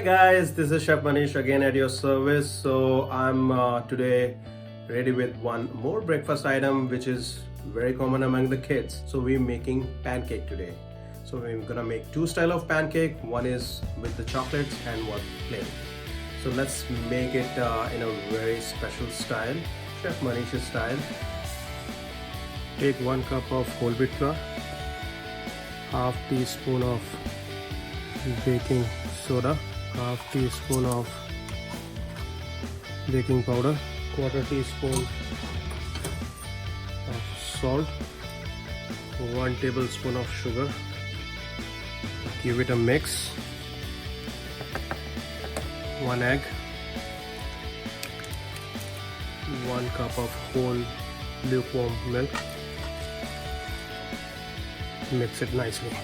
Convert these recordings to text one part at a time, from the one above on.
guys, this is Chef Manish again at your service. So I'm today ready with one more breakfast item which is very common among the kids. So we're making pancake today. So we're gonna make two style of pancake. One is with the chocolates and one plain. So let's make it in a very special style, Chef Manish's style. Take 1 cup of whole wheat flour, half teaspoon of baking soda, half teaspoon of baking powder, quarter teaspoon of salt, 1 tablespoon of sugar. Give it a mix. 1 egg, 1 cup of whole lukewarm milk. Mix it nicely.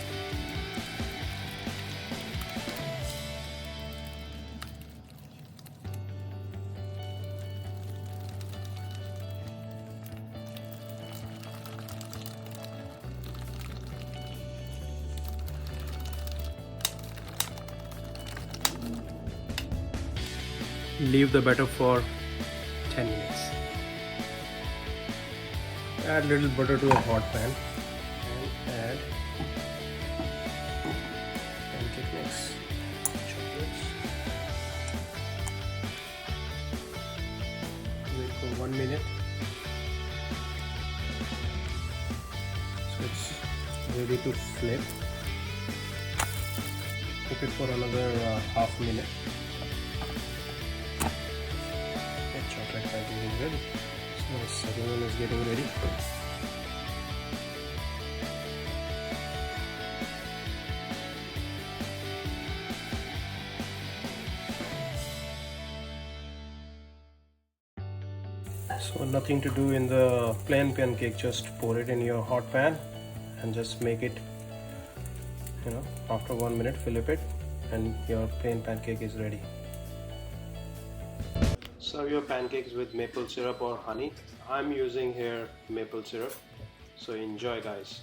Leave the batter for 10 minutes. Add little butter to a hot pan and add pancake mix, chocolates. Wait for 1 minute. So it's ready to flip. Cook it for another half minute. Chocolate pancake is ready. So the second one is getting ready. So nothing to do in the plain pancake, just pour it in your hot pan and just make it, after 1 minute flip it and your plain pancake is ready. Serve your pancakes with maple syrup or honey. I'm using here maple syrup. So enjoy, guys.